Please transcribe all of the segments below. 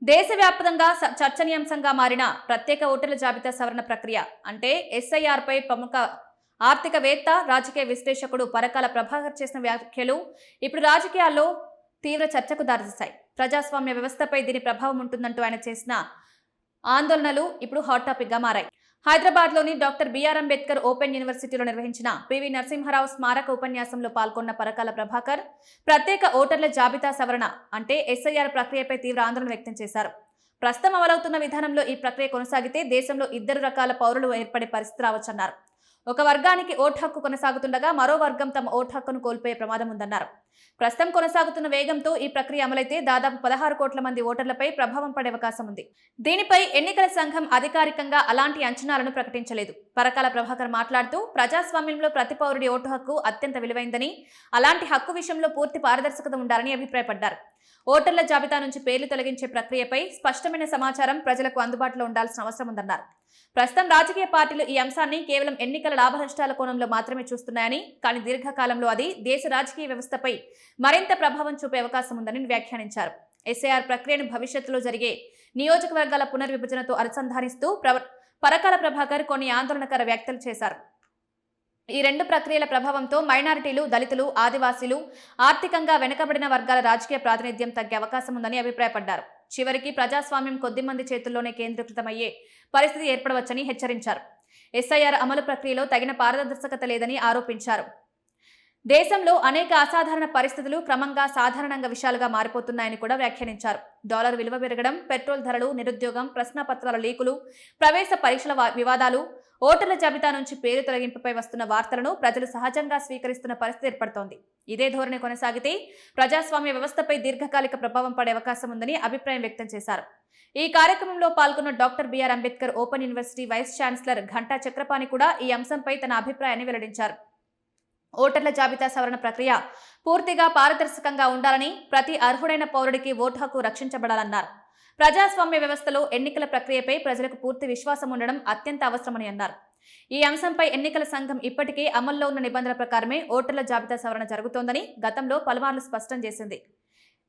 దేశవ్యాప్తంగా చర్చనీయాంశంగా మారిన ప్రత్యేక ఓటర్ల జాబితా సవరణ ప్రక్రియ అంటే ఎస్ఐఆర్ పై ప్రముఖ ఆర్థికవేత్త రాజకీయ విశ్లేషకుడు పరకాల ప్రభాకర్ చేసిన వ్యాఖ్యలు ఇప్పుడు రాజకీయాల్లో తీవ్ర చర్చకు దారితీశాయి. ప్రజాస్వామ్య వ్యవస్థపై దీని ప్రభావం ఉంటుందంటూ ఆయన చేసిన ఆందోళనలు ఇప్పుడు హాట్ టాపిక్ గా మారాయి. హైదరాబాద్ లోని డాక్టర్ బిఆర్ అంబేద్కర్ ఓపెన్ యూనివర్సిటీలో నిర్వహించిన పివి నరసింహారావు స్మారక ఉపన్యాసంలో పాల్గొన్న పరకాల ప్రభాకర్ ప్రత్యేక ఓటర్ల జాబితా సవరణ అంటే ఎస్ఐఆర్ ప్రక్రియపై తీవ్ర ఆందోళన వ్యక్తం చేశారు. ప్రస్తుతం అమలవుతున్న విధానంలో ఈ ప్రక్రియ కొనసాగితే దేశంలో 2 రకాల పౌరులు ఏర్పడే పరిస్థితి రావచ్చన్నారు. ఒక వర్గానికి ఓటు హక్కు కొనసాగుతుండగా మరో వర్గం తమ ఓటు హక్కును కోల్పోయే ప్రమాదం ఉందన్నారు. ప్రస్తుతం కొనసాగుతున్న వేగంతో ఈ ప్రక్రియ అమలైతే దాదాపు 16 కోట్ల మంది ఓటర్లపై ప్రభావం పడే అవకాశం ఉంది. దీనిపై ఎన్నికల సంఘం అధికారికంగా అలాంటి అంచనాలను ప్రకటించలేదు. పరకాల ప్రభాకర్ మాట్లాడుతూ ప్రజాస్వామ్యంలో ప్రతి పౌరుడి ఓటు హక్కు అత్యంత విలువైందని, అలాంటి హక్కు విషయంలో పూర్తి పారదర్శకత ఉండాలని అభిప్రాయపడ్డారు. ఓటర్ల జాబితా నుంచి పేర్లు తొలగించే ప్రక్రియపై స్పష్టమైన సమాచారం ప్రజలకు అందుబాటులో ఉండాల్సిన అవసరం ఉందన్నారు. ప్రస్తుతం రాజకీయ పార్టీలు ఈ అంశాన్ని కేవలం ఎన్నికల లాభనష్టాల కోణంలో మాత్రమే చూస్తున్నాయని, కానీ దీర్ఘకాలంలో అది దేశ రాజకీయ వ్యవస్థపై మరింత ప్రభావం చూపే అవకాశం ఉందని వ్యాఖ్యానించారు. ఎస్ఐఆర్ ప్రక్రియను భవిష్యత్తులో జరిగే నియోజకవర్గాల పునర్విభజనతో అనుసంధానిస్తూ పరకాల ప్రభాకర్ కొన్ని ఆందోళనకర వ్యాఖ్యలు చేశారు. ఈ 2 ప్రక్రియల ప్రభావంతో మైనారిటీలు, దళితులు, ఆదివాసీలు, ఆర్థికంగా వెనుకబడిన వర్గాల రాజకీయ ప్రాతినిధ్యం తగ్గే అవకాశం ఉందని అభిప్రాయపడ్డారు. చివరికి ప్రజాస్వామ్యం కొద్దిమంది చేతుల్లోనే కేంద్రీకృతమయ్యే పరిస్థితి ఏర్పడవచ్చని హెచ్చరించారు. ఎస్ఐఆర్ అమలు ప్రక్రియలో తగిన పారదర్శకత లేదని ఆరోపించారు. దేశంలో అనేక అసాధారణ పరిస్థితులు క్రమంగా సాధారణంగా విషయాలుగా మారిపోతున్నాయని కూడా వ్యాఖ్యానించారు. డాలర్ విలువ పెరగడం, పెట్రోల్ ధరలు, నిరుద్యోగం, ప్రశ్నపత్రాల లీకులు, ప్రవేశ పరీక్షల వివాదాలు, ఓటర్ల జాబితా నుంచి పేరు తొలగింపుపై వస్తున్న వార్తలను ప్రజలు సహజంగా స్వీకరిస్తున్న పరిస్థితి ఏర్పడుతోంది. ఇదే ధోరణి కొనసాగితే ప్రజాస్వామ్య వ్యవస్థపై దీర్ఘకాలిక ప్రభావం పడే అవకాశం ఉందని అభిప్రాయం వ్యక్తం చేశారు. ఈ కార్యక్రమంలో పాల్గొన్న doctor BR Ambedkar open university vice chancellor Ghanta Chakrapani కూడా ఈ అంశంపై తన అభిప్రాయాన్ని వెల్లడించారు. ఓటర్ల జాబితా సవరణ ప్రక్రియ పూర్తిగా పారదర్శకంగా ఉండాలని, ప్రతి అర్హుడైన పౌరుడికి ఓటు హక్కు రక్షించబడాలన్నారు. ప్రజాస్వామ్య వ్యవస్థలో ఎన్నికల ప్రక్రియపై ప్రజలకు పూర్తి విశ్వాసం ఉండడం అత్యంత అవసరమని అన్నారు. ఈ అంశంపై ఎన్నికల సంఘం ఇప్పటికే అమల్లో ఉన్న నిబంధనల ప్రకారమే ఓటర్ల జాబితా సవరణ జరుగుతోందని గతంలో పలుమార్లు స్పష్టం చేసింది.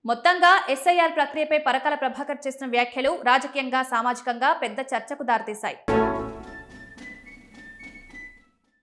మొత్తంగా ఎస్ఐఆర్ ప్రక్రియపై పరకాల ప్రభాకర్ చేసిన వ్యాఖ్యలు రాజకీయంగా, సామాజికంగా పెద్ద చర్చకు దారితీశాయి.